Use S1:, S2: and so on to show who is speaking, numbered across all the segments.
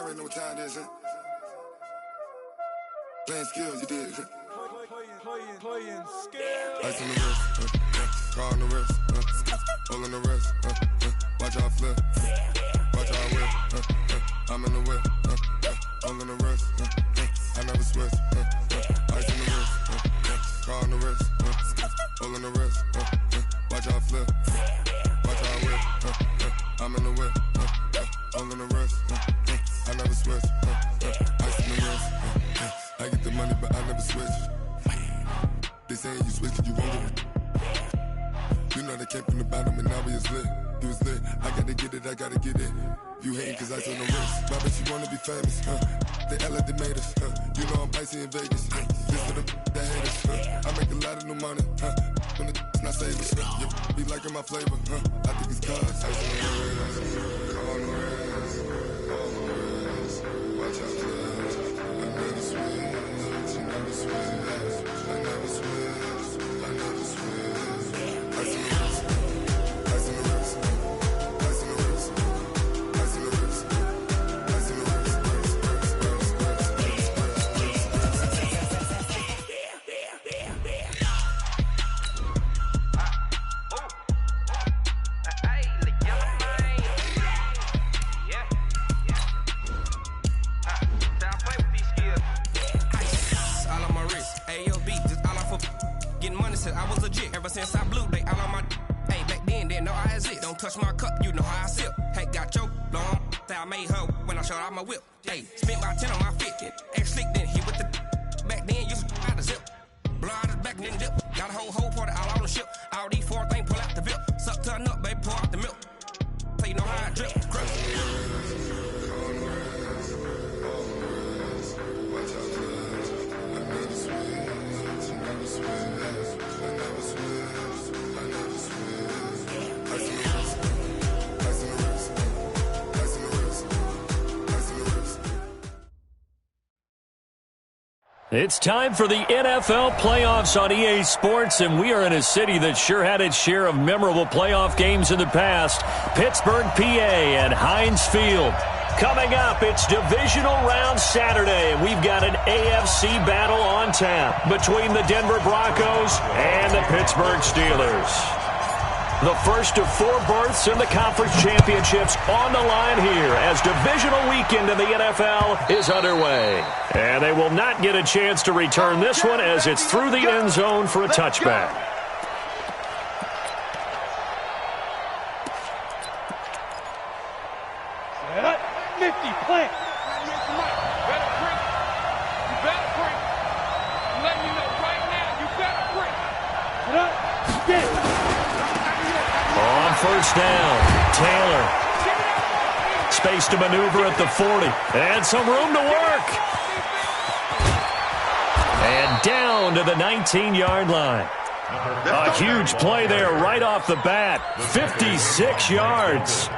S1: already know what time it is, huh? Playing skills, you did.
S2: Playing skills.
S1: Ice on the wrist, car on the wrist, hole in the wrist, watch how I flip, watch how I whip, I'm in the whip, hole in the wrist, I never switch, ice on the wrist, car on the wrist, hole in the wrist, watch how I flip, watch how I whip, I'm in the whip, hole in the wrist, I never switch, ice on the wrist, I get the money but I never switch. They saying you switch it, you won't get it. You know they came from the bottom and now we is lit. You was lit, I gotta get it, I gotta get it. You hating cause ice on the wrist. My bitch, you wanna be famous, They Ella, they made us, You know I'm icy in Vegas, This for the that hate us, I make a lot of new money, When the not savers, You be liking my flavor, I think it's cause ice on the wrist, on the wrist, on the wrist. Watch out, cuz I never switch, I never switch. I never switch, I never switch. Ice in the wrist, ice in the wrist, ice in the wrist, ice in the wrist, ice in the wrist,
S3: I was legit ever since I blew they all on my hey back then didn't know I exist. Don't touch my cup, you know how I sip. Hey, got your long that I made her when I showed out my whip. Hey, spent about 10 on my fit. Ex slick then hit with the back then used to out the zip. Blow out his back then dip. Got a whole party all on the ship. All these four things pull out the VIP. Suck turn up, baby, pour out the milk. So you know how I drip. Crush.
S4: It's time for the NFL playoffs on EA Sports, and we are in a city that sure had its share of memorable playoff games in the past, Pittsburgh, PA, and Heinz Field. Coming up, it's divisional round Saturday, and we've got an AFC battle on tap between the Denver Broncos and the Pittsburgh Steelers. The first of 4 berths in the conference championships on the line here as divisional weekend in the NFL is underway. And they will not get a chance to return this one as it's through the end zone for a touchback.
S2: Nifty plant. Better break. You better break. I'm letting you know right now, you better break. Get up. Get it.
S4: On first down, Taylor. Space to maneuver at the 40. And some room to work. And down to the 19-yard line. A huge play there right off the bat. 56 yards.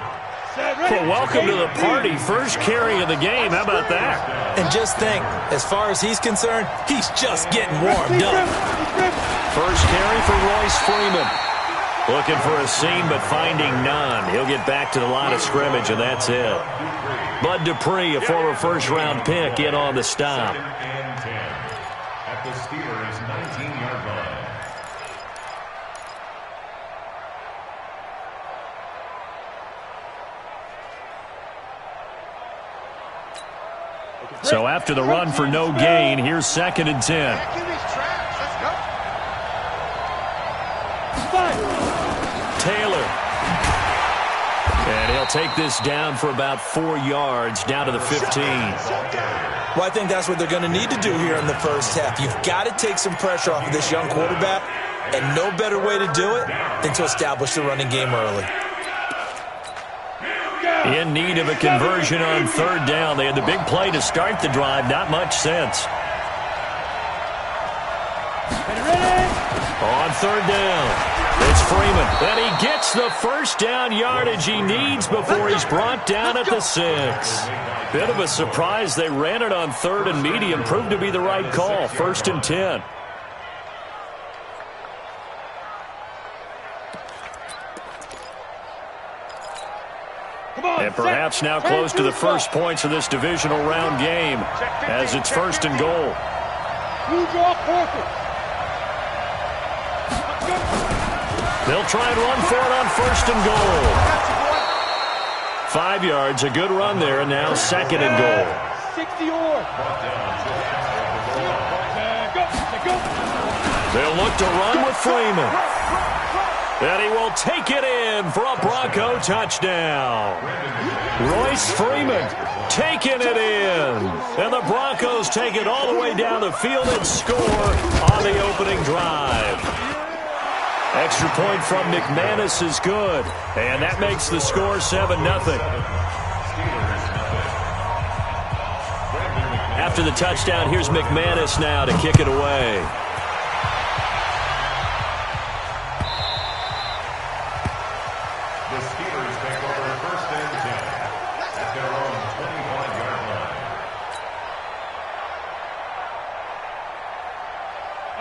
S4: Well, welcome to the party. First carry of the game. How about that?
S5: And just think, as far as he's concerned, he's just getting warmed up.
S4: First carry for Royce Freeman. Looking for a seam, but finding none. He'll get back to the line of scrimmage, and that's it. Bud Dupree, a former first-round pick, in on the stop.
S6: At the Steelers' 19-yard line.
S4: So after the run for no gain, here's 2nd and 10. Taylor. And he'll take this down for about 4 yards, down to the 15.
S5: Well, I think that's what they're going to need to do here in the first half. You've got to take some pressure off of this young quarterback, and no better way to do it than to establish the running game early.
S4: In need of a conversion on 3rd down. They had the big play to start the drive. Not much sense. On 3rd down, it's Freeman. And he gets the first down yardage he needs before he's brought down at the 6. Bit of a surprise. They ran it on 3rd and medium. Proved to be the right call. 1st and 10. And perhaps now close to the first points of this divisional round game as it's 1st and goal. They'll try and run for it on 1st and goal. 5 yards, a good run there, and now 2nd and goal.
S2: 60 yards.
S4: They'll look to run with Freeman. And he will take it in for a Bronco touchdown. Royce Freeman taking it in. And the Broncos take it all the way down the field and score on the opening drive. Extra point from McManus is good. And that makes the score 7-0. After the touchdown, here's McManus now to kick it away.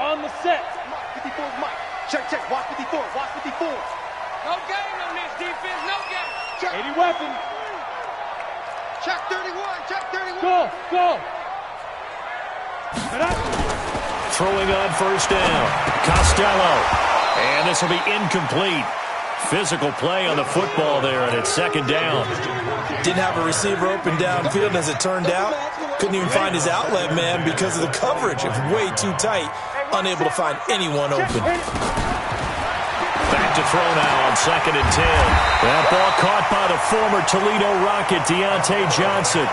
S2: On the set. 54 Mike. Check. Watch 54. No game on this defense. No game. Check. 80 weapon. Check 31. Go.
S4: Throwing on 1st down. Costello. And this will be incomplete. Physical play on the football there, and it's 2nd down.
S5: Didn't have a receiver open downfield, as it turned out. Couldn't even find his outlet man because of the coverage. It was way too tight. Unable to find anyone open.
S4: Back to throw now on 2nd and 10. That ball caught by the former Toledo Rocket, Deontay Johnson.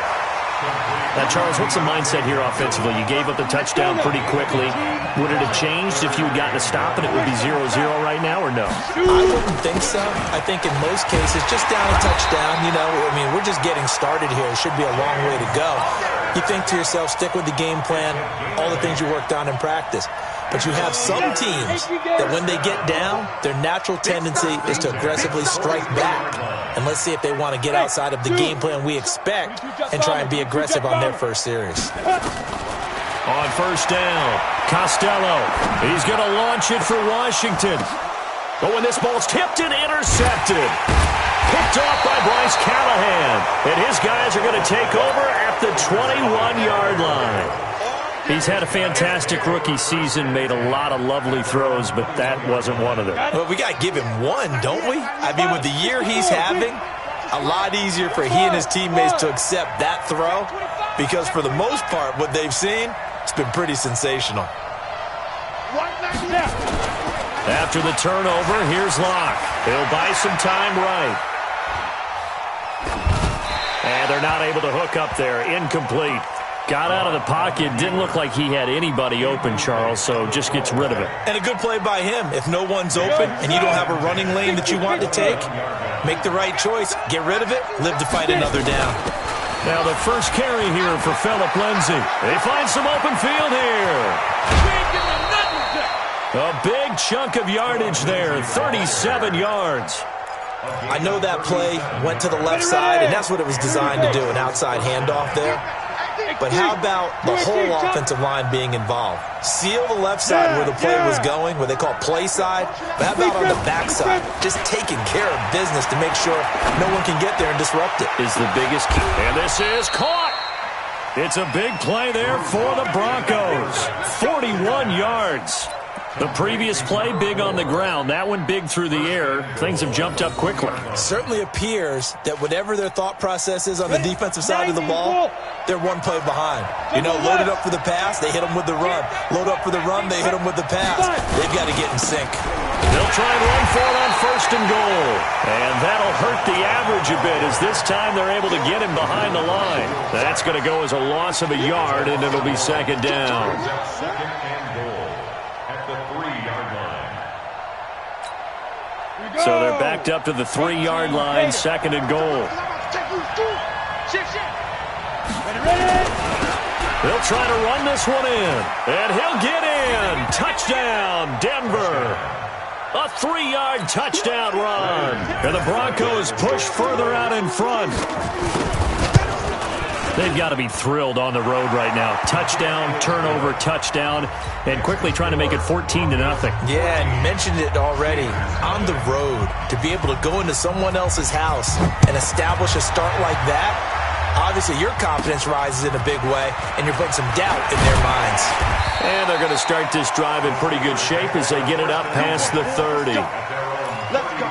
S4: Now, Charles, what's the mindset here offensively? You gave up the touchdown pretty quickly. Would it have changed if you had gotten a stop and it would be 0-0 right now, or no?
S5: I wouldn't think so. I think in most cases, just down a touchdown, we're just getting started here. It should be a long way to go. You think to yourself, stick with the game plan, all the things you worked on in practice. But you have some teams that when they get down, their natural tendency is to aggressively strike back. And let's see if they want to get outside of the game plan we expect and try and be aggressive on their first series.
S4: On 1st down, Costello. He's going to launch it for Washington. But when this ball's tipped and intercepted, picked off by Bryce Callahan. And his guys are going to take over at the 21-yard line. He's had a fantastic rookie season, made a lot of lovely throws, but that wasn't one of them.
S5: Well, we got to give him one, don't we? I mean, with the year he's having, a lot easier for he and his teammates to accept that throw because for the most part, what they've seen, it's been pretty sensational.
S4: After the turnover, here's Locke. He'll buy some time right. And they're not able to hook up there. Incomplete. Got out of the pocket. Didn't look like he had anybody open, Charles, so just gets rid of it.
S5: And a good play by him. If no one's open and you don't have a running lane that you want to take, make the right choice. Get rid of it. Live to fight another down.
S4: Now the first carry here for Phillip Lindsay. They find some open field here. A big chunk of yardage there, 37 yards.
S5: I know that play went to the left side, and that's what it was designed to do, an outside handoff there. But how about the whole offensive line being involved? Seal the left side where the play was going, what they call play side. But how about on the back side? Just taking care of business to make sure no one can get there and disrupt it.
S4: Is the biggest key. And this is caught. It's a big play there for the Broncos. 41 yards. The previous play, big on the ground. That one big through the air. Things have jumped up quickly.
S5: Certainly appears that whatever their thought process is on the defensive side of the ball, they're one play behind. Loaded up for the pass, they hit them with the run. Load up for the run, they hit them with the pass. They've got to get in sync.
S4: They'll try and run for it on 1st and goal. And that'll hurt the average a bit as this time they're able to get him behind the line. That's going to go as a loss of a yard, and it'll be 2nd down.
S6: Second and goal at the 3-yard line.
S4: So they're backed up to the 3-yard line, 2nd and goal. They'll try to run this one in, and he'll get in. Touchdown, Denver. A 3-yard touchdown run. And the Broncos push further out in front. They've got to be thrilled on the road right now. Touchdown, turnover, touchdown, and quickly trying to make it 14-0.
S5: Yeah, and mentioned it already. On the road, to be able to go into someone else's house and establish a start like that, obviously your confidence rises in a big way, and you're putting some doubt in their minds.
S4: And they're going to start this drive in pretty good shape as they get it up past the 30.
S2: Let's go.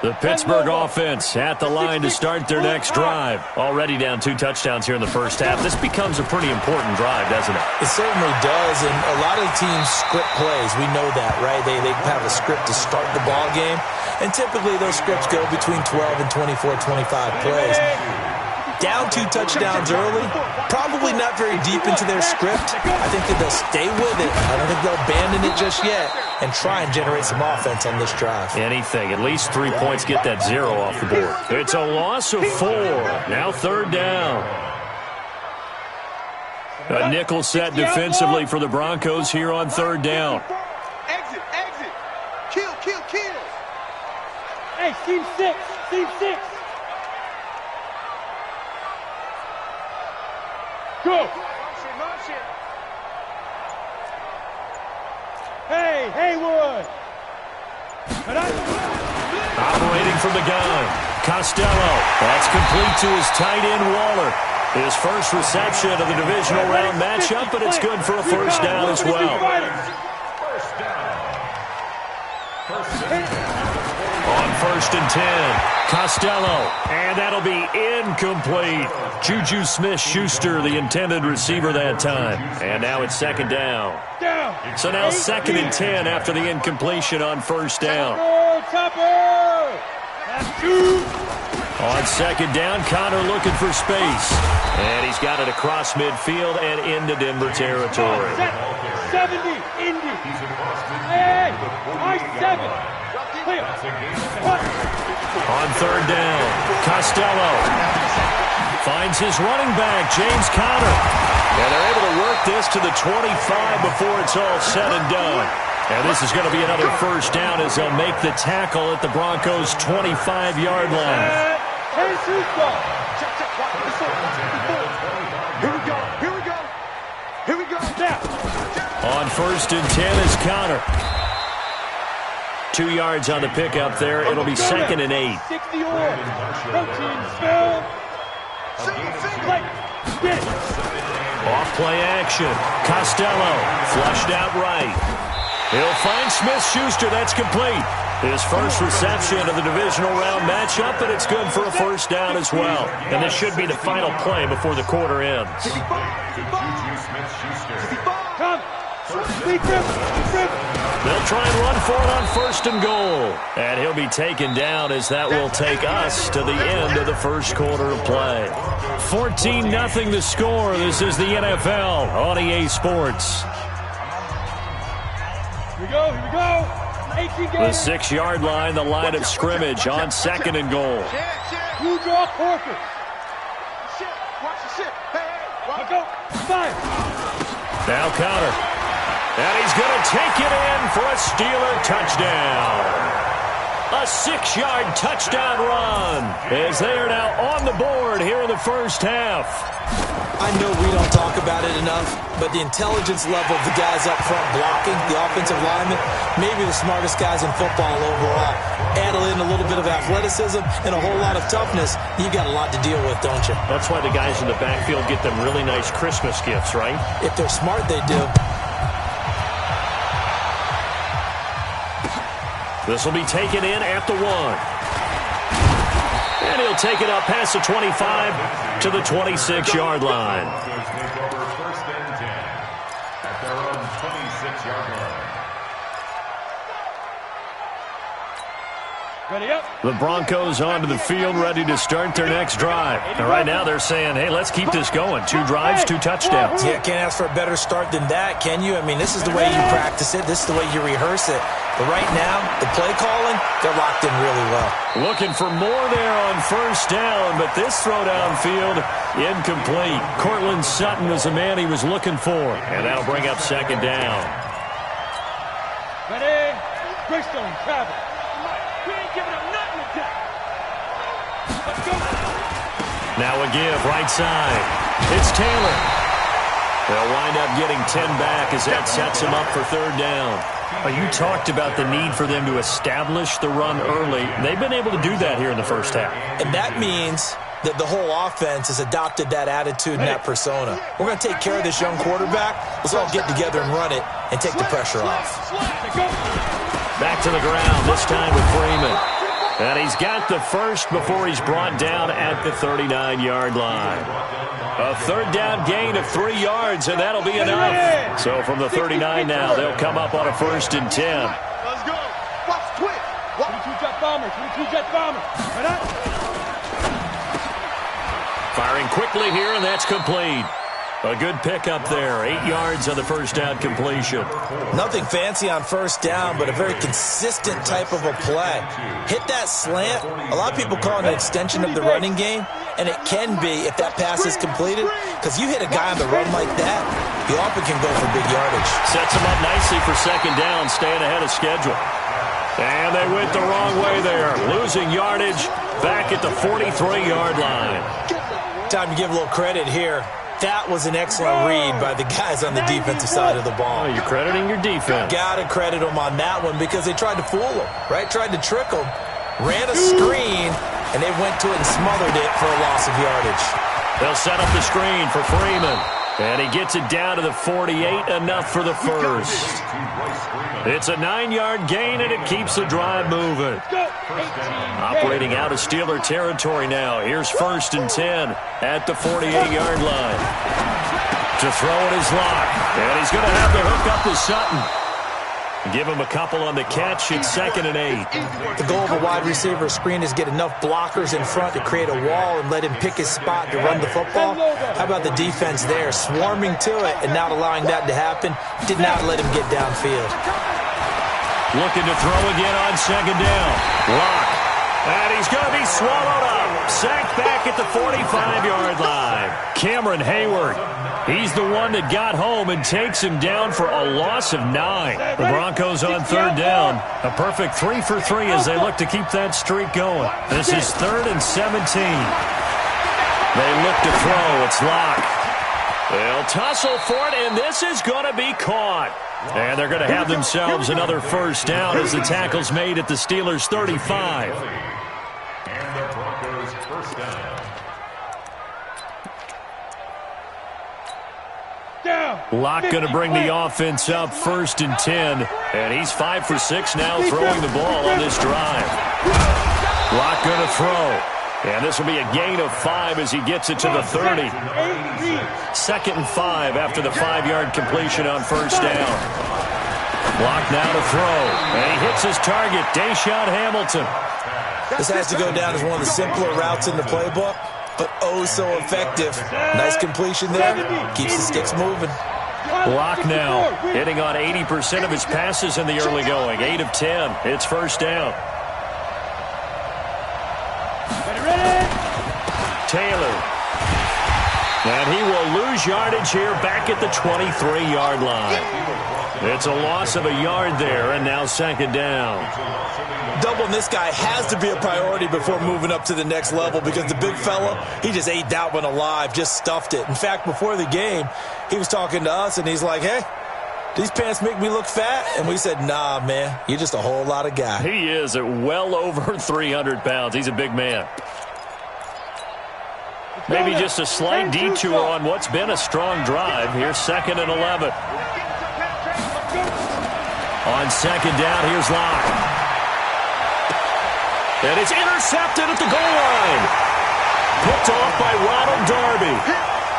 S4: The Pittsburgh offense at the line to start their next drive. Already down 2 touchdowns here in the first half. This becomes a pretty important drive, doesn't it?
S5: It certainly does, and a lot of teams script plays. We know that, right? They have a script to start the ball game, and typically those scripts go between 12 and 24, 25 plays. Down 2 touchdowns early, probably not very deep into their script. I think that they'll stay with it. I don't think they'll abandon it just yet and try and generate some offense on this drive.
S4: Anything. At least 3 points, get that 0 off the board. It's a loss of 4. Now 3rd down. A nickel set defensively for the Broncos here on 3rd down.
S2: Exit. Kill. Hey, team 6. Go! Motion. Hey, Haywood!
S4: Operating from the gun. Costello. That's complete to his tight end, Waller. His first reception of the divisional round matchup, but it's good for a first down as well. On 1st and 10, Costello, and that'll be incomplete. Juju Smith-Schuster, the intended receiver that time. And now it's 2nd down. So now 2nd and 10 after the incompletion on 1st down. On 2nd down, Connor looking for space. And he's got it across midfield and into Denver territory.
S2: 70, Indy. Hey, I-7.
S4: On 3rd down, Costello finds his running back, James Conner. And they're able to work this to the 25 before it's all said and done. And this is going to be another first down as they'll make the tackle at the Broncos' 25-yard line.
S2: Here we go.
S4: On 1st and 10 is Conner. 2 yards on the pickup there. It'll be 2nd and 8.
S2: 60 yards. Protein, spell.
S4: Off play action. Costello flushed out right. He'll find Smith-Schuster. That's complete. His first reception of the divisional round matchup, but it's good for a first down as well. And this should be the final play before the quarter ends.
S2: Come.
S4: They'll try and run for it on 1st and goal. And he'll be taken down as that will take us to the end of the first quarter of play. 14-0 the score. This is the NFL on EA Sports.
S2: Here we go. 18
S4: The 6-yard line, the line of scrimmage on 2nd and goal.
S2: Blue draw Corker. Watch the shit. Hey. Go. 5.
S4: Now Conner. And he's going to take it in for a Steeler touchdown. A 6-yard touchdown run as they are now on the board here in the first half.
S5: I know we don't talk about it enough, but the intelligence level of the guys up front blocking, the offensive linemen, maybe the smartest guys in football overall. Add in a little bit of athleticism and a whole lot of toughness, you got a lot to deal with, don't you?
S4: That's why the guys in the backfield get them really nice Christmas gifts, right?
S5: If they're smart, they do.
S4: This will be taken in at the 1. And he'll take it up past the 25 to the 26-yard line.
S6: First and 10 at their own 26-yard line.
S2: Ready up.
S4: The Broncos onto the field, ready to start their next drive. And right now they're saying, hey, let's keep this going. 2 drives, 2 touchdowns.
S5: Yeah, can't ask for a better start than that, can you? I mean, this is the way you practice it. This is the way you rehearse it. But right now, the play calling, they're locked in really well.
S4: Looking for more there on 1st down, but this throw downfield, incomplete. Cortland Sutton was the man he was looking for. And that'll bring up 2nd down.
S2: Ready. Greystone, travel. We ain't giving up
S4: Now a give, right side. It's Taylor. They'll wind up getting 10 back as that sets them up for third down. You talked about the need for them to establish the run early. They've been able to do that here in the first half.
S5: And that means that the whole offense has adopted that attitude and that persona. We're going to take care of this young quarterback. Let's all get together and run it and take the pressure off.
S4: Back to the ground, this time with Freeman. And he's got the first before he's brought down at the 39-yard line. A third down gain of 3 yards, and that'll be enough. So from the 39 now, they'll come up on a 1st and 10.
S2: Let's go. Watch twitch. 22-jet bomber. 22-jet bomber. Right up.
S4: Firing quickly here, and that's complete. A good pickup there. 8 yards on the first down completion.
S5: Nothing fancy on first down, but a very consistent type of a play. Hit that slant. A lot of people call it an extension of the running game, and it can be if that pass is completed, because you hit a guy on the run like that, he often can go for big yardage.
S4: Sets him up nicely for second down, staying ahead of schedule. And they went the wrong way there, losing yardage back at the 43-yard line.
S5: Time to give a little credit here. That was an excellent read by the guys on the defensive side of the ball.
S4: Oh, you're crediting your defense.
S5: Got to credit them on that one because they tried to fool them, right? Tried to trick them, ran a screen, and they went to it and smothered it for a loss of yardage.
S4: They'll set up the screen for Freeman. And he gets it down to the 48, enough for the first. It's a 9-yard gain, and it keeps the drive moving. Operating out of Steeler territory now. Here's 1st and 10 at the 48-yard line. To throw it is Locke. And he's going to have to hook up with Sutton. Give him a couple on the catch. It's 2nd and 8.
S5: The goal of a wide receiver screen is get enough blockers in front to create a wall and let him pick his spot to run the football. How about the defense there, swarming to it and not allowing that to happen? Did not let him get downfield.
S4: Looking to throw again on 2nd down. Locke. And he's going to be swallowed up. Sacked back at the 45-yard line. Cameron Hayward. He's the one that got home and takes him down for a loss of 9. The Broncos on 3rd down. A perfect 3 for 3 as they look to keep that streak going. This is 3rd and 17. They look to throw. It's Locke. They'll tussle for it, and this is going to be caught. And they're going to have themselves another first down as the tackle's made at the Steelers' 35.
S6: And the Broncos first down.
S4: Locke going to bring the offense up 1st and 10. And he's 5 for 6 now throwing the ball on this drive. Locke going to throw. And this will be a gain of 5 as he gets it to the 30. 2nd and 5 after the 5-yard completion on first down. Locke now to throw. And he hits his target, Deshaun Hamilton.
S5: This has to go down as one of the simpler routes in the playbook, but oh so effective. Nice completion there. Keeps the sticks moving.
S4: Locke now hitting on 80% of his passes in the early going. 8 of 10. It's first down. Taylor. And he will lose yardage here back at the 23-yard line. It's a loss of a yard there, and now 2nd down.
S5: Doubling this guy has to be a priority before moving up to the next level because the big fella, he just ate that one alive, just stuffed it. In fact, before the game, he was talking to us, and he's like, hey, these pants make me look fat? And we said, nah, man, you're just a whole lot of guy.
S4: He is at well over 300 pounds. He's a big man. Maybe just a slight detour on what's been a strong drive. Here's 2nd and 11. On 2nd down, here's Locke. And it's intercepted at the goal line. Picked off by Ronald Darby.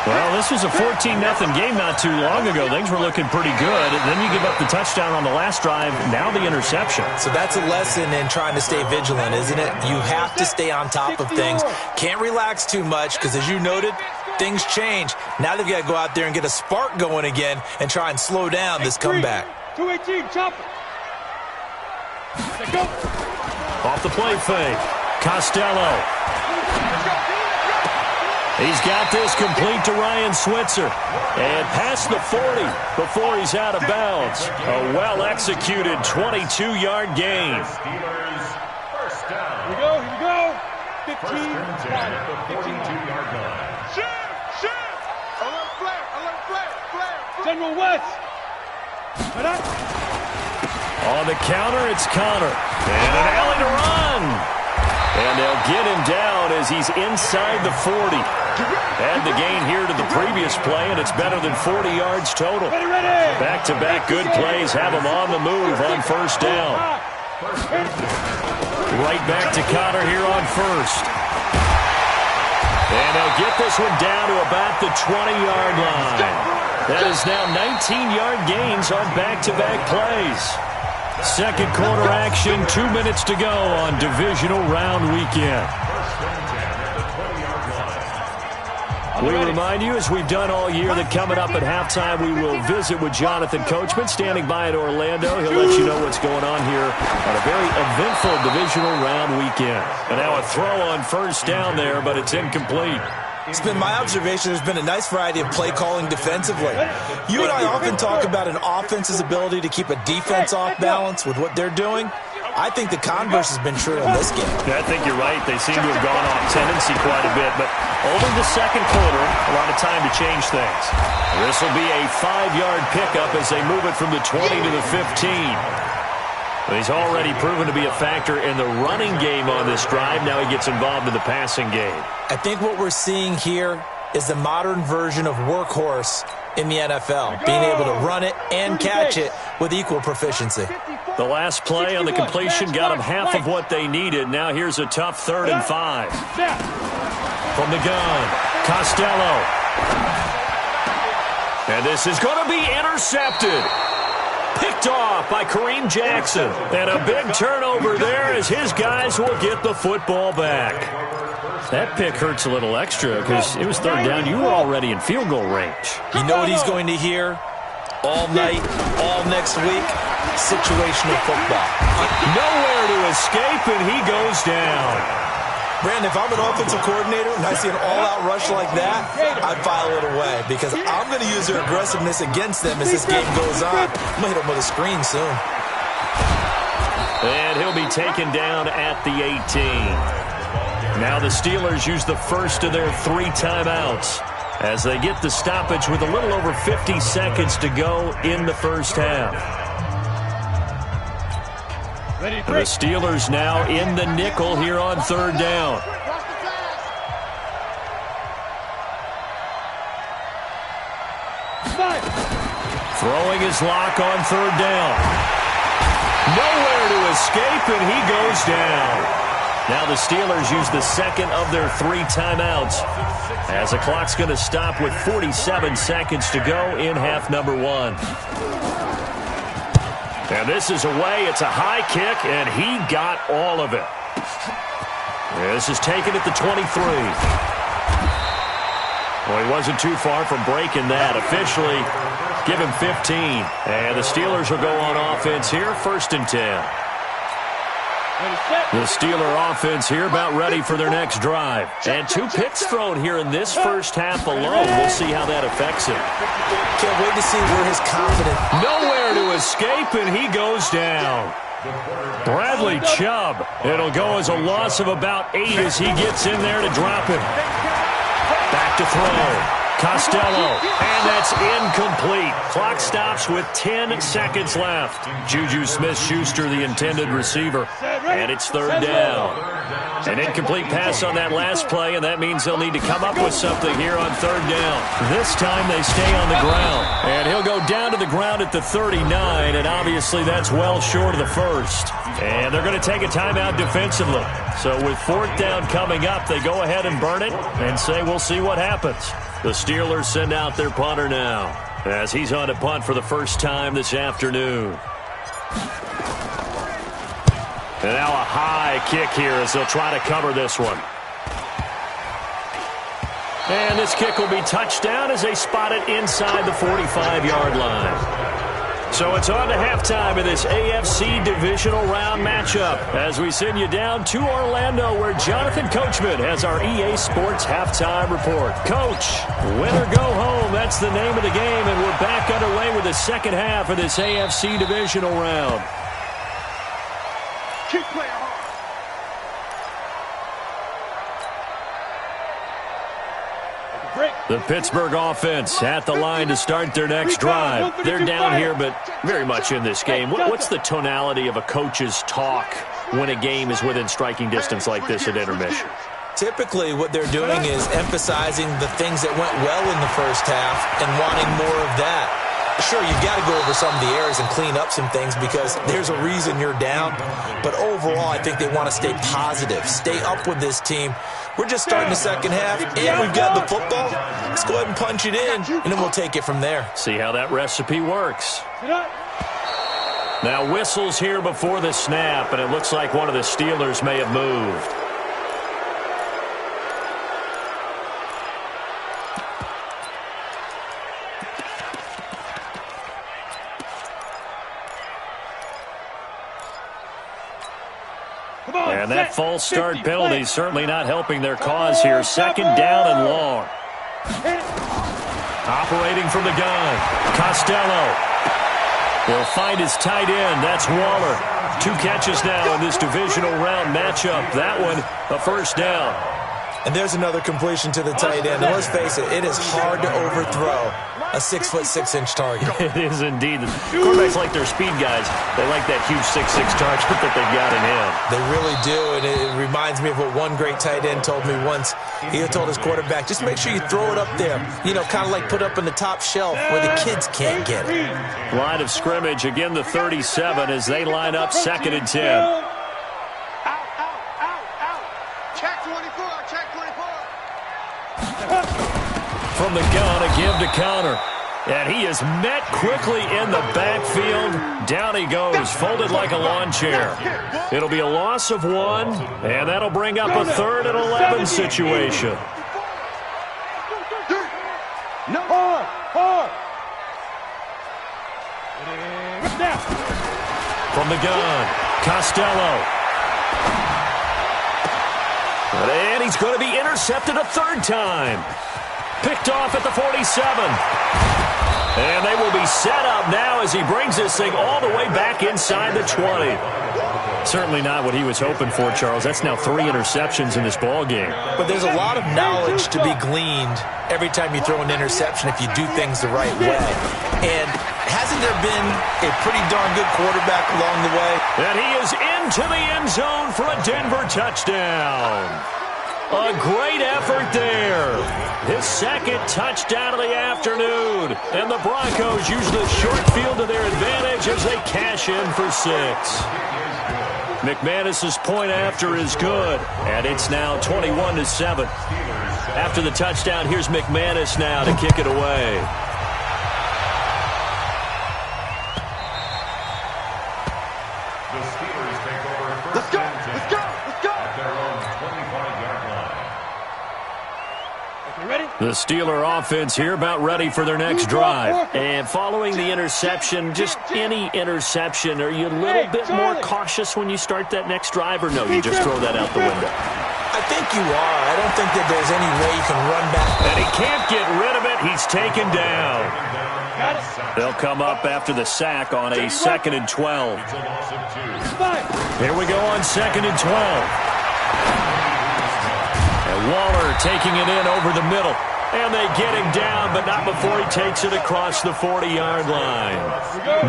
S4: Well, this was a 14-0 game not too long ago. Things were looking pretty good. And then you give up the touchdown on the last drive. Now the interception.
S5: So that's a lesson in trying to stay vigilant, isn't it? You have to stay on top of things. Can't relax too much because, as you noted, things change. Now they've got to go out there and get a spark going again and try and slow down this comeback.
S2: 218, chopper. Let's go.
S4: Off the play fake. Costello. He's got this complete to Ryan Switzer. And past the 40 before he's out of bounds. A well-executed 22-yard gain.
S6: Steelers first down.
S2: Here we go. 15.
S6: First and 10 at the 42-yard
S2: West.
S4: On the counter, it's Connor. And an alley to run. And they'll get him down as he's inside the 40. Add the gain here to the previous play, and it's better than 40 yards total. Back-to-back good plays have him on the move on first down. Right back to Connor here on first. And they'll get this one down to about the 20-yard line. That is now 19-yard gains on back-to-back plays. Second quarter action, 2 minutes to go on divisional round weekend. We remind you, as we've done all year, that coming up at halftime, we will visit with Jonathan Coachman, standing by in Orlando. He'll let you know what's going on here on a very eventful divisional round weekend. And now a throw on first down there, but it's incomplete.
S5: It's been my observation there's been a nice variety of play calling defensively. You and I often talk about an offense's ability to keep a defense off balance with what they're doing. I think the converse has been true in this game.
S4: Yeah, I think you're right. They seem to have gone off tendency quite a bit, but over the second quarter, a lot of time to change things. This will be a 5-yard pickup as they move it from the 20 to the 15. He's already proven to be a factor in the running game on this drive. Now he gets involved in the passing game.
S5: I think what we're seeing here is the modern version of workhorse in the NFL, being able to run it and catch it with equal proficiency.
S4: The last play on the completion got them half of what they needed. Now here's a tough 3rd and 5. From the gun, Costello. And this is going to be intercepted. Picked off by Kareem Jackson. And a big turnover there as his guys will get the football back. That pick hurts a little extra because it was 3rd down. You were already in field goal range.
S5: You know what he's going to hear all night, all next week? Situational football.
S4: Nowhere to escape, and he goes down.
S5: Brandon, if I'm an offensive coordinator and I see an all-out rush like that, I file it away because I'm going to use their aggressiveness against them as this game goes on. I'm going to hit them with a screen soon.
S4: And he'll be taken down at the 18. Now the Steelers use the first of their 3 timeouts as they get the stoppage with a little over 50 seconds to go in the first half. The Steelers now in the nickel here on 3rd down. Throwing his lock on 3rd down. Nowhere to escape, and he goes down. Now the Steelers use the second of their 3 timeouts as the clock's going to stop with 47 seconds to go in half number 1. And this is away. It's a high kick, and he got all of it. This is taken at the 23. Well, he wasn't too far from breaking that. Officially, give him 15. And the Steelers will go on offense here, 1st and 10. The Steeler offense here about ready for their next drive. And 2 picks thrown here in this first half alone. We'll see how that affects him.
S5: Can't wait to see where his confidence.
S4: Nowhere to escape, and he goes down. Bradley Chubb. It'll go as a loss of about 8 as he gets in there to drop it. Back to throw. Costello, and that's incomplete. Clock stops with 10 seconds left. Juju Smith-Schuster, the intended receiver, and it's 3rd down. An incomplete pass on that last play, and that means they'll need to come up with something here on 3rd down. This time they stay on the ground, and he'll go down to the ground at the 39, and obviously that's well short of the first. And they're going to take a timeout defensively. So with 4th down coming up, they go ahead and burn it and say we'll see what happens. The Steelers send out their punter now as he's on to punt for the first time this afternoon. And now a high kick here as they'll try to cover this one. And this kick will be touchdown as they spot it inside the 45-yard line. So it's on to halftime of this AFC divisional round matchup as we send you down to Orlando where Jonathan Coachman has our EA Sports halftime report. Coach, win or go home, that's the name of the game, and we're back underway with the second half of this AFC divisional round.
S2: Keep playing hard.
S4: The Pittsburgh offense at the line to start their next drive. They're down here, but very much in this game. What's the tonality of a coach's talk when a game is within striking distance like this at intermission?
S5: Typically, what they're doing is emphasizing the things that went well in the first half and wanting more of that. Sure, you've got to go over some of the errors and clean up some things because there's a reason you're down. But overall, I think they want to stay positive, stay up with this team. We're just starting the second half, and we've got the football. Let's go ahead and punch it in, and then we'll take it from there.
S4: See how that recipe works. Now whistles here before the snap, and it looks like one of the Steelers may have moved. And that false start penalty is certainly not helping their cause here. Second down and long. Operating from the gun, Costello. He'll find his tight end. That's Waller. 2 catches now in this divisional round matchup. That one, a first down.
S5: And there's another completion to the tight end. And let's face it, it is hard to overthrow a 6'6" target.
S4: It is indeed. The quarterbacks like their speed guys. They like that huge 6'6" target that they got in him.
S5: They really do, and it reminds me of what one great tight end told me once. He told his quarterback, just make sure you throw it up there. You know, kind of like put up in the top shelf where the kids can't get it.
S4: Line of scrimmage, again the 37 as they line up 2nd and 10. From the gun, a give to counter. And he is met quickly in the backfield. Down he goes, folded like a lawn chair. It'll be a loss of 1, and that'll bring up a 3rd and 11 situation. From the gun, Costello. And he's going to be intercepted a 3rd time. Picked off at the 47. And they will be set up now as he brings this thing all the way back inside the 20. Certainly not what he was hoping for, Charles. That's now 3 interceptions in this ball game.
S5: But there's a lot of knowledge to be gleaned every time you throw an interception if you do things the right way. And hasn't there been a pretty darn good quarterback along the way?
S4: And he is into the end zone for a Denver touchdown. A great effort there. His 2nd touchdown of the afternoon. And the Broncos use the short field to their advantage as they cash in for 6. McManus's point after is good. And it's now 21-7. After the touchdown, here's McManus now to kick it away.
S6: The Steelers take over first and 10 at their own 25-yard line.
S4: The Steeler offense here about ready for their next drive. And following the interception, just any interception, are you a little bit more cautious when you start that next drive, or no, you just throw that out the window?
S5: I think you are. I don't think that there's any way you can run back.
S4: And he can't get rid of it. He's taken down. They'll come up after the sack on a 2nd and 12. Here we go on 2nd and 12. And Waller taking it in over the middle. And they get him down, but not before he takes it across the 40-yard line.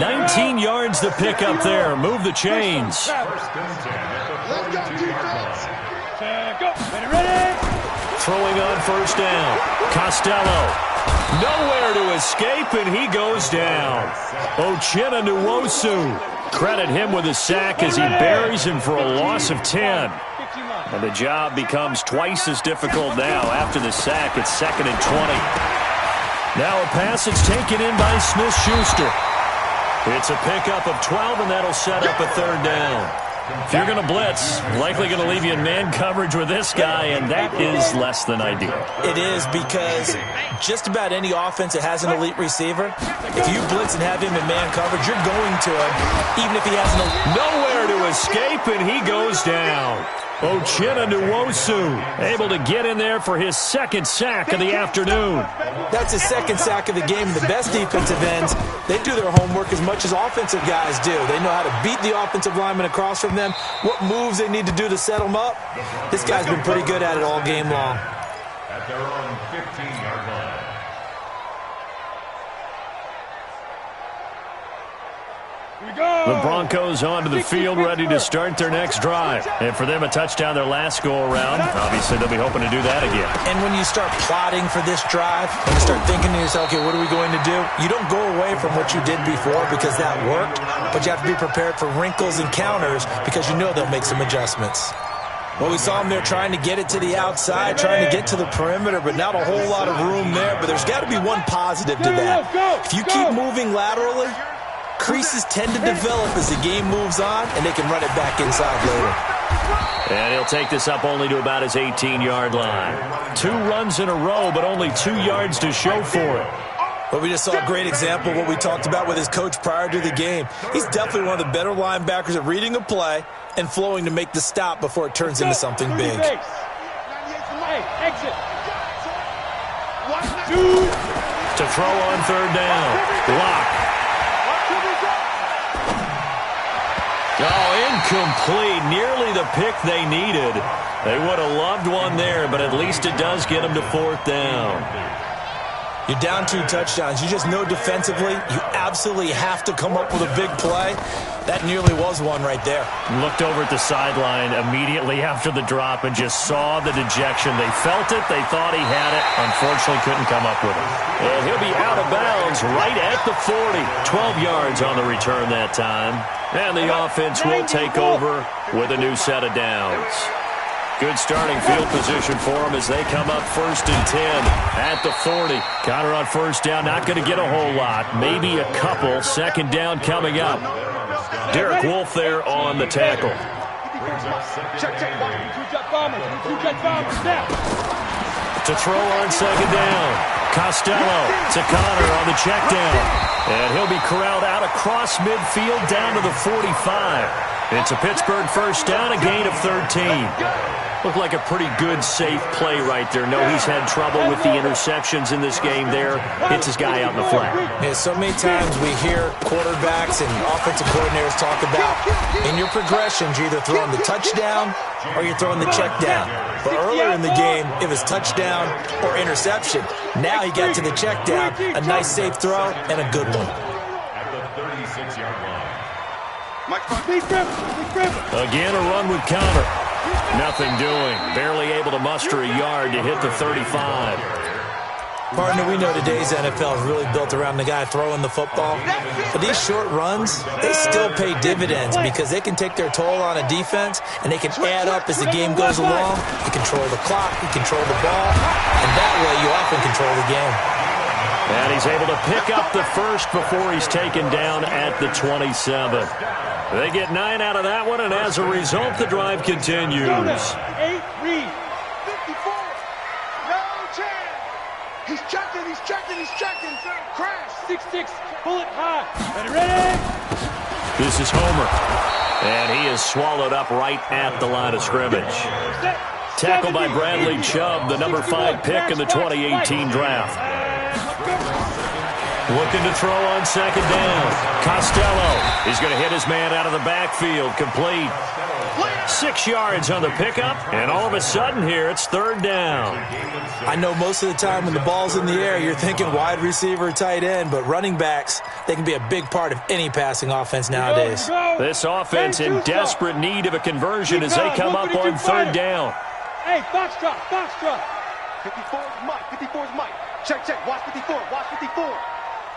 S4: 19 yards to pick up there. Move the chains. Throwing on first down. Costello. Nowhere to escape, and he goes down. Uchenna Nwosu. Credit him with a sack as he buries him for a loss of 10. And the job becomes twice as difficult now after the sack. It's 2nd and 20. Now a pass that's taken in by Smith-Schuster. It's a pickup of 12, and that'll set up a 3rd down. If you're going to blitz, likely going to leave you in man coverage with this guy, and that is less than ideal.
S5: It is, because just about any offense that has an elite receiver, if you blitz and have him in man coverage, you're going to him, even if he has
S4: nowhere to escape, and he goes down. Uchenna Nwosu able to get in there for his 2nd sack of the afternoon.
S5: That's his 2nd sack of the game. The best defensive ends, they do their homework as much as offensive guys do. They know how to beat the offensive lineman across from them, what moves they need to do to set them up. This guy's been pretty good at it all game long.
S6: at their own 15-yard line.
S4: The Broncos onto the field, ready to start their next drive. And for them, a touchdown their last go-around. Obviously, they'll be hoping to do that again.
S5: And when you start plotting for this drive, when you start thinking to yourself, okay, what are we going to do? You don't go away from what you did before because that worked, but you have to be prepared for wrinkles and counters because you know they'll make some adjustments. Well, we saw them there trying to get it to the outside, trying to get to the perimeter, but not a whole lot of room there. But there's got to be one positive to that. If you keep moving laterally, creases tend to develop as the game moves on, and they can run it back inside later.
S4: And he'll take this up only to about his 18-yard line. 2 runs in a row, but only 2 yards to show for it.
S5: But we just saw a great example of what we talked about with his coach prior to the game. He's definitely one of the better linebackers at reading a play and flowing to make the stop before it turns into something big.
S4: To throw on third down. Block. Oh, incomplete. Nearly the pick they needed. They would have loved one there, but at least it does get them to 4th down.
S5: You're down 2 touchdowns. You just know defensively you absolutely have to come up with a big play. That nearly was one right there.
S4: Looked over at the sideline immediately after the drop and just saw the dejection. They felt it. They thought he had it. Unfortunately, couldn't come up with it. And he'll be out of bounds right at the 40. 12 yards on the return that time. And the offense will take over with a new set of downs. Good starting field position for them as they come up 1st and 10 at the 40. Counter on 1st down, not going to get a whole lot. Maybe a couple. 2nd down coming up. Derek Wolfe there on the tackle. To throw on 2nd down. Costello to Connor on the check down. And he'll be corralled out across midfield down to the 45. It's a Pittsburgh 1st down, a gain of 13. Looked like a pretty good, safe play right there. No, he's had trouble with the interceptions in this game there. Hits his guy out in the flat.
S5: Yeah, so many times we hear quarterbacks and offensive coordinators talk about in your progressions, you're either throwing the touchdown or you're throwing the check down. But earlier in the game, it was touchdown or interception. Now he got to the check down, a nice safe throw, and a good one.
S6: At the 36-yard line.
S4: Again, a run with Connor. Nothing doing. Barely able to muster a yard to hit the 35.
S5: Partner, we know today's NFL is really built around the guy throwing the football. But these short runs, they still pay dividends because they can take their toll on a defense and they can add up as the game goes along. You control the clock, you control the ball, and that way you often control the game.
S4: And he's able to pick up the 1st before he's taken down at the 27. They get 9 out of that one, and as a result, the drive continues.
S2: 8 read. 54. No chance. He's checking. Crash. 6-6. Bullet high. Ready?
S4: This is Homer. And he is swallowed up right at the line of scrimmage. Tackled by Bradley Chubb, the number 5 pick in the 2018 draft. Looking to throw on 2nd down. Costello is going to hit his man out of the backfield. Complete. 6 yards on the pickup, and all of a sudden here it's 3rd down.
S5: I know most of the time when the ball's in the air, you're thinking wide receiver, tight end, but running backs, they can be a big part of any passing offense nowadays.
S4: This offense in desperate need of a conversion as they come up on 3rd down.
S2: Hey, box drop. 54's Mike. Check. Watch 54.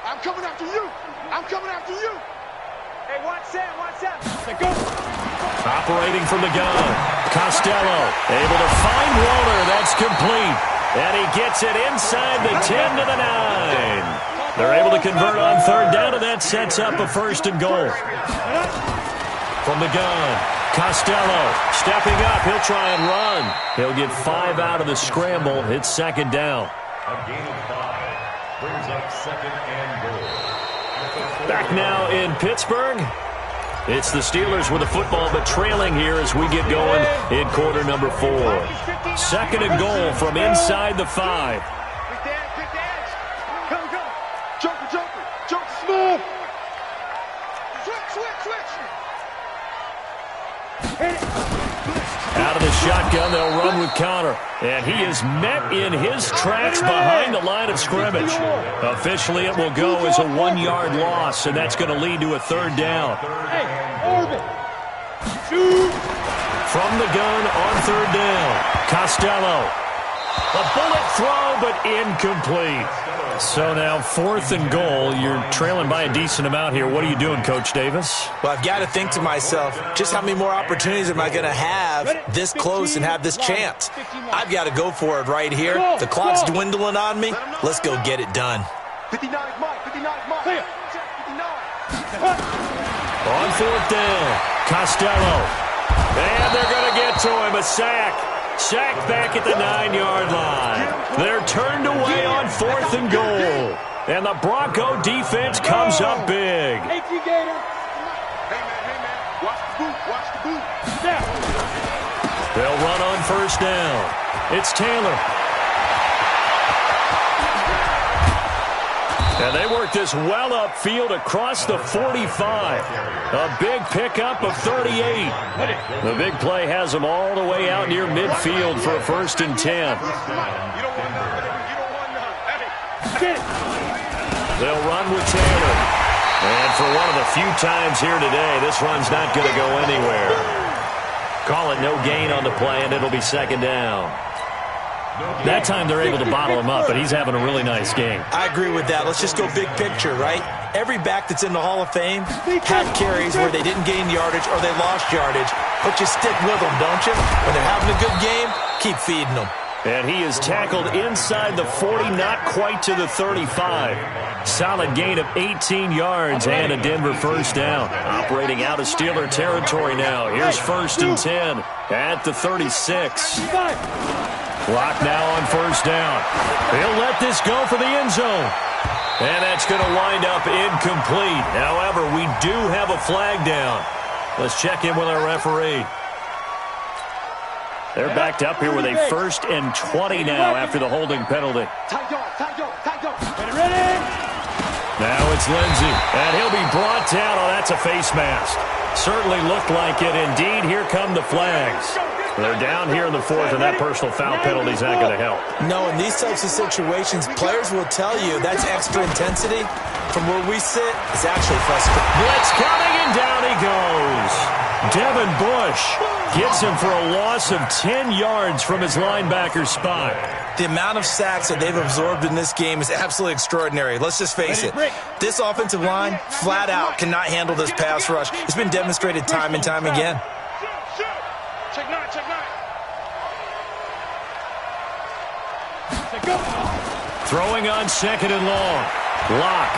S2: I'm coming after you. Hey, watch Sam. Go.
S4: Operating from the gun. Costello able to find Warner. That's complete. And he gets it inside the 10 to the 9. They're able to convert on 3rd down, and that sets up a 1st and goal. From the gun, Costello stepping up. He'll try and run. He'll get 5 out of the scramble. It's 2nd down.
S6: A gain of 5 brings up 2nd and goal.
S4: Back now in Pittsburgh. It's the Steelers with the football, but trailing here as we get going in quarter number 4. 2nd and goal from inside the 5.
S2: Quick dance. Go. Joker. Smooth. Switch.
S4: Out of the shotgun, they'll run with Connor. And he is met in his tracks behind the line of scrimmage. Officially, it will go as a 1-yard loss, and that's going to lead to a 3rd down. From the gun on 3rd down, Costello. A bullet throw, but incomplete. So now 4th and goal. You're trailing by a decent amount here. What are you doing, Coach Davis?
S5: Well, I've got to think to myself, just how many more opportunities am I going to have this close and have this chance? I've got to go for it right here. The clock's dwindling on me. Let's go get it done.
S2: 59 is Mike. 59 is Mike. 59.
S4: On 4th down, Costello. And they're going to get to him. A sack. Sacked back at the 9-yard line. They're turned away on 4th and goal. And the Bronco defense comes up big.
S2: Hey, Gator. Hey, man. Watch the boot. Watch the boot.
S4: They'll run on 1st down. It's Taylor. And they work this well upfield across the 45. A big pickup of 38. The big play has them all the way out near midfield for a 1st and 10. They'll run with Taylor. And for one of the few times here today, this run's not going to go anywhere. Call it no gain on the play, and it'll be 2nd down. That time they're able to bottle him up, but he's having a really nice game.
S5: I agree with that. Let's just go big picture, right? Every back that's in the Hall of Fame had carries where they didn't gain yardage or they lost yardage. But you stick with them, don't you? When they're having a good game, keep feeding them.
S4: And he is tackled inside the 40, not quite to the 35. Solid gain of 18 yards and a Denver 1st down. Operating out of Steeler territory now. Here's 1st and 10 at the 36. Clock now on 1st down. He'll let this go for the end zone. And that's going to wind up incomplete. However, we do have a flag down. Let's check in with our referee. They're backed up here with a 1st and 20 now after the holding penalty. Now it's Lindsey, and he'll be brought down. Oh, that's a face mask. Certainly looked like it. Indeed, here come the flags. They're down here in the 4th, and that personal foul penalty is not going to help.
S5: No, in these types of situations, players will tell you that's extra intensity. From where we sit, it's actually frustrating.
S4: Blitz coming, and down he goes. Devin Bush gets him for a loss of 10 yards from his linebacker spot.
S5: The amount of sacks that they've absorbed in this game is absolutely extraordinary. Let's just face it. This offensive line, flat out, cannot handle this pass rush. It's been demonstrated time and time again.
S2: Check 9.
S4: Throwing on 2nd and long. Lock.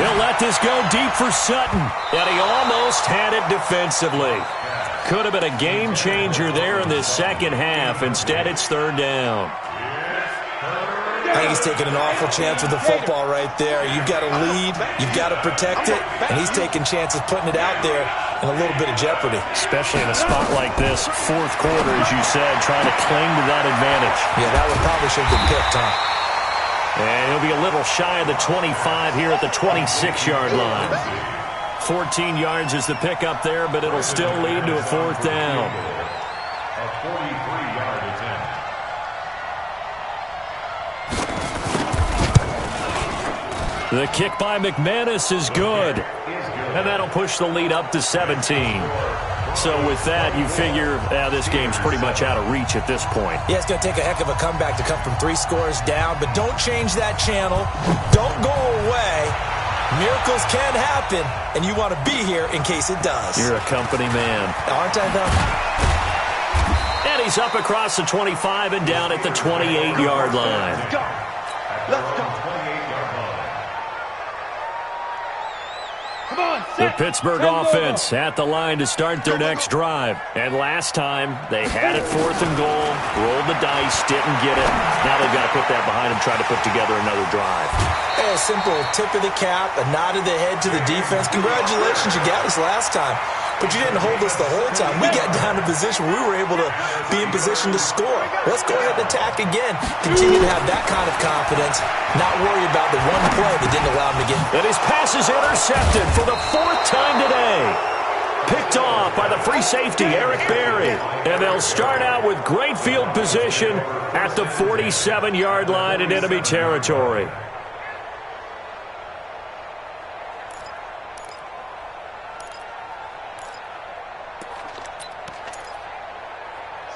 S4: He'll let this go deep for Sutton. And he almost had it defensively. Could have been a game changer there in this 2nd half. Instead, it's 3rd down.
S5: I think he's taking an awful chance with the football right there. You've got to lead. You've got to protect it. And he's taking chances putting it out there in a little bit of jeopardy.
S4: Especially in a spot like this, 4th quarter, as you said, trying to cling to that advantage.
S5: Yeah, that one probably should have been picked, huh?
S4: And he'll be a little shy of the 25 here at the 26-yard line. 14 yards is the pickup there, but it'll still lead to a 4th down.
S6: A 43-yard attempt.
S4: The kick by McManus is good. And that'll push the lead up to 17. So with that, you figure this game's pretty much out of reach at this point.
S5: Yeah, it's going to take a heck of a comeback to come from 3 scores down. But don't change that channel. Don't go away. Miracles can happen, and you want to be here in case it does.
S4: You're a company man.
S5: Aren't I, though?
S4: And he's up across the 25 and down at the 28-yard line.
S2: Let's go.
S4: The Pittsburgh offense at the line to start their next drive. And last time, they had it 4th and goal, rolled the dice, didn't get it. Now they've got to put that behind them, try to put together another drive.
S5: Hey, a simple tip of the cap, a nod of the head to the defense. Congratulations, you got us last time. But you didn't hold us the whole time. We got down to position where we were able to be in position to score. Let's go ahead and attack again. Continue to have that kind of confidence. Not worry about the one play that didn't allow him to get.
S4: And his pass is intercepted for the 4th time today. Picked off by the free safety, Eric Berry. And they'll start out with great field position at the 47-yard line in enemy territory.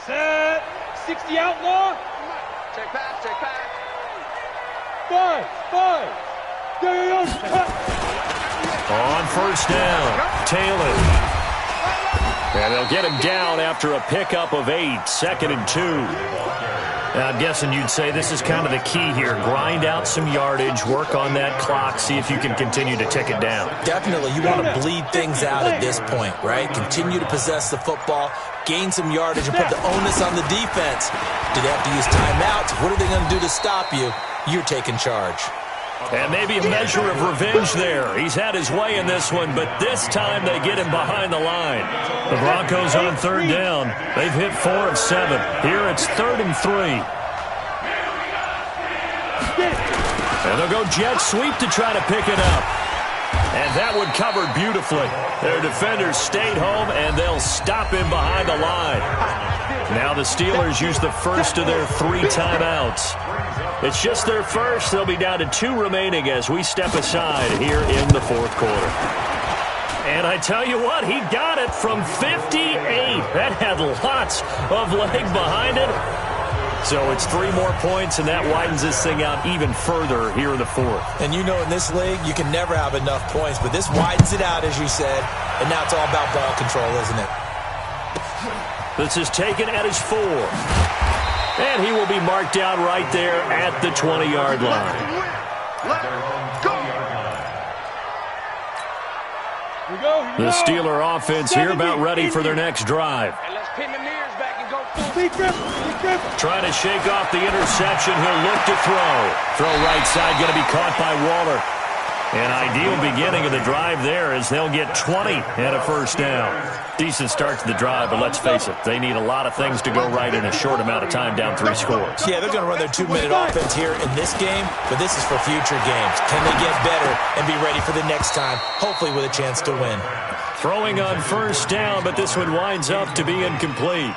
S2: Set. 60 outlaw.
S7: Check pass, check pass.
S2: 5.
S4: On first down, Taylor. And they'll get him down after a pickup of 8, 2nd and 2. Now, I'm guessing you'd say this is kind of the key here. Grind out some yardage, work on that clock, see if you can continue to tick it down.
S5: Definitely. You want to bleed things out at this point, right? Continue to possess the football, gain some yardage, and put the onus on the defense. Do they have to use timeouts? What are they going to do to stop you? You're taking charge.
S4: And maybe a measure of revenge there. He's had his way in this one, but this time they get him behind the line. The Broncos on third down. They've hit 4 of 7. Here it's 3rd and 3. And they'll go jet sweep to try to pick it up. And that one covered beautifully. Their defenders stayed home, and they'll stop him behind the line. Now the Steelers use the first of their 3 timeouts. It's just their first. They'll be down to 2 remaining as we step aside here in the 4th quarter. And I tell you what, he got it from 58. That had lots of leg behind it. So it's 3 more points, and that widens this thing out even further here in the 4th.
S5: And you know in this league, you can never have enough points, but this widens it out, as you said, and now it's all about ball control, isn't it?
S4: This is taken at his 4. And he will be marked down right there at the 20-yard line. The Steeler offense here about ready for their next drive. Trying to shake off the interception. He'll look to throw. Throw right side, going to be caught by Waller. An ideal beginning of the drive there as they'll get 20 and a first down. Decent start to the drive, but let's face it, they need a lot of things to go right in a short amount of time down 3 scores.
S5: Yeah, they're going to run their 2-minute offense here in this game, but this is for future games. Can they get better and be ready for the next time, hopefully with a chance to win?
S4: Throwing on first down, but this one winds up to be incomplete.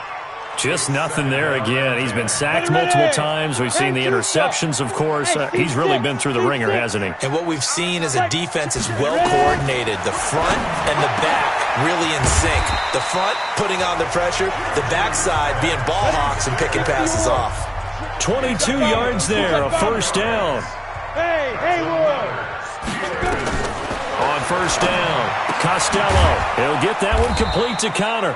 S4: Just nothing there again. He's been sacked multiple times. We've seen the interceptions, of course. He's really been through the ringer, hasn't he?
S5: And what we've seen is a defense is well coordinated. The front and the back really in sync. The front putting on the pressure, the backside being ball hawks and picking passes off.
S4: 22 yards there, a first down. On first down, Costello. He'll get that one complete to Connor.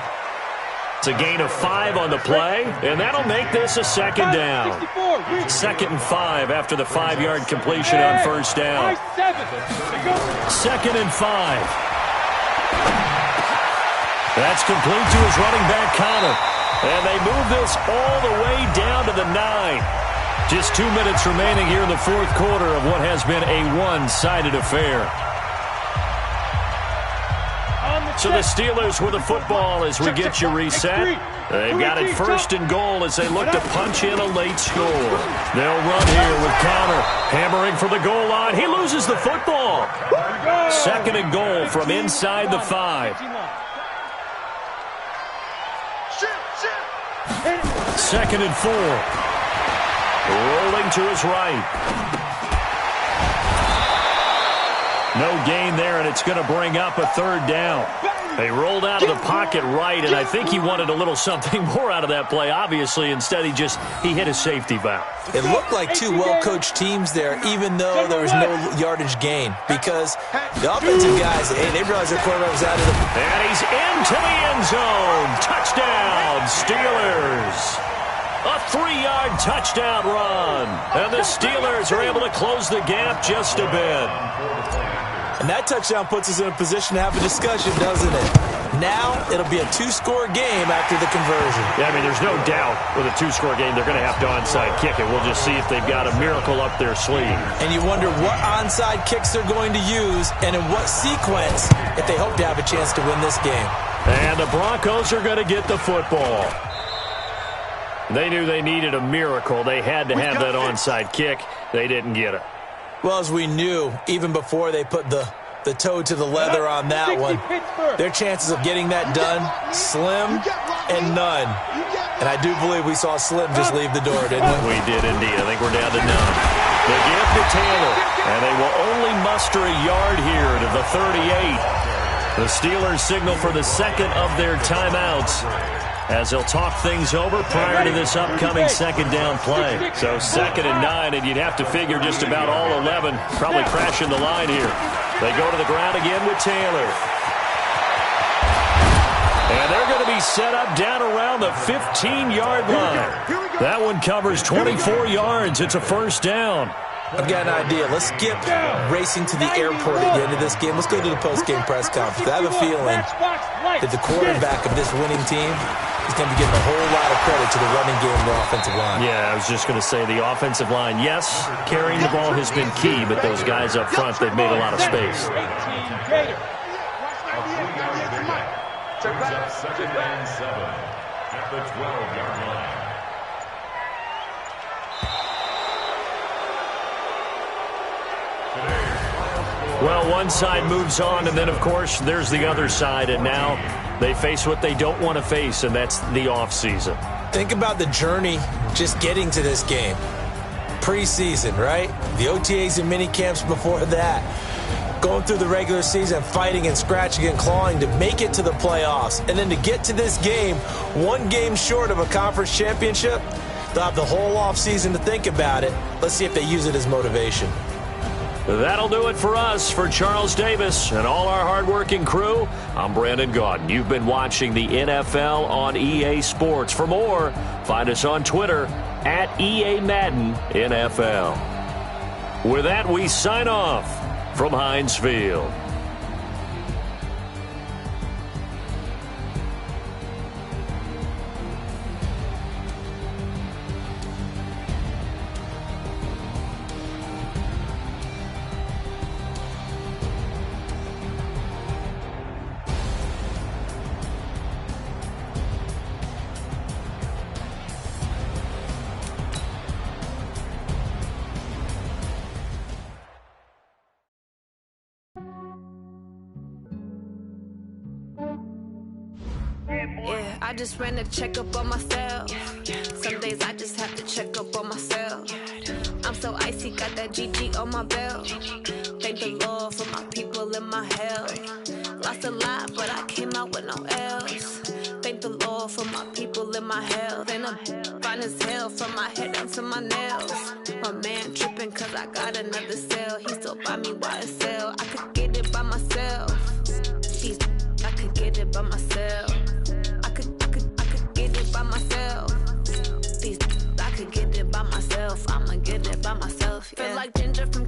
S4: It's a gain of 5 on the play, and that'll make this a second down. 2nd and 5 after the 5-yard completion on first down. 2nd and 5. That's complete to his running back, Connor. And they move this all the way down to the 9. Just 2 minutes remaining here in the 4th quarter of what has been a one-sided affair. So the Steelers with the football as we get you reset. They've got it 1st and goal as they look to punch in a late score. They'll run here with Connor hammering for the goal line. He loses the football. 2nd and goal from inside the 5. 2nd and 4. Rolling to his right. No gain there, and it's going to bring up a 3rd down. They rolled out of the pocket right, and I think he wanted a little something more out of that play, obviously. Instead, he hit a safety valve.
S5: It looked like 2 well-coached teams there, even though there was no yardage gain, because the offensive guys, they realized their quarterback was out of the...
S4: And he's into the end zone. Touchdown, Steelers. A 3-yard touchdown run. And the Steelers are able to close the gap just a bit.
S5: And that touchdown puts us in a position to have a discussion, doesn't it? Now, it'll be a 2-score game after the conversion.
S4: Yeah, I mean, there's no doubt with a 2-score game, they're going to have to onside kick it. We'll just see if they've got a miracle up their sleeve.
S5: And you wonder what onside kicks they're going to use and in what sequence if they hope to have a chance to win this game.
S4: And the Broncos are going to get the football. They knew they needed a miracle. They had to have that onside kick. They didn't get it.
S5: Well, as we knew, even before they put the the toe to the leather on that one. Their chances of getting that done, slim and none. And I do believe we saw Slim just leave the door, didn't we?
S4: We did indeed. I think we're down to none. The give to Taylor, and they will only muster a yard here to the 38. The Steelers signal for the second of their timeouts as they'll talk things over prior to this upcoming second down play. So 2nd and 9, and you'd have to figure just about all 11 probably crashing the line here. They go to the ground again with Taylor. And they're going to be set up down around the 15-yard line. That one covers 24 yards. It's a first down.
S5: I've got an idea. Let's skip racing to the airport at the end of this game. Let's go to the post-game press conference. I have a feeling that the quarterback of this winning team is going to be getting a whole lot of credit to the running game and the offensive line.
S4: Yeah, I was just going to say the offensive line, yes, carrying the ball has been key, but those guys up front, they've made a lot of space.
S6: Brings up 2nd and 7 at the 12-yard line.
S4: Well, one side moves on, and then, of course, there's the other side, and now they face what they don't want to face, and that's the offseason.
S5: Think about the journey just getting to this game. Preseason, right? The OTAs and mini camps before that. Going through the regular season, fighting and scratching and clawing to make it to the playoffs. And then to get to this game, one game short of a conference championship, they'll have the whole offseason to think about it. Let's see if they use it as motivation.
S4: That'll do it for us. For Charles Davis and all our hardworking crew, I'm Brandon Gaudin. You've been watching the NFL on EA Sports. For more, find us on Twitter at EA Madden NFL. With that, we sign off from Heinz Field.
S8: Yeah, I just ran a checkup on myself. Some days I just have to check up on myself. I'm so icy, got that GG on my belt. Thank the Lord for my people and my health. Lost a lot, but I came out with no L's. Thank the Lord for my people and my health. And I'm fine as hell from my head down to my nails. My man tripping cause I got another cell. He still buy me YSL. I could get it by myself. I could get it by myself. I could get it by myself. I could get it by myself. I'ma get it by myself. Yeah. Feel like Ginger from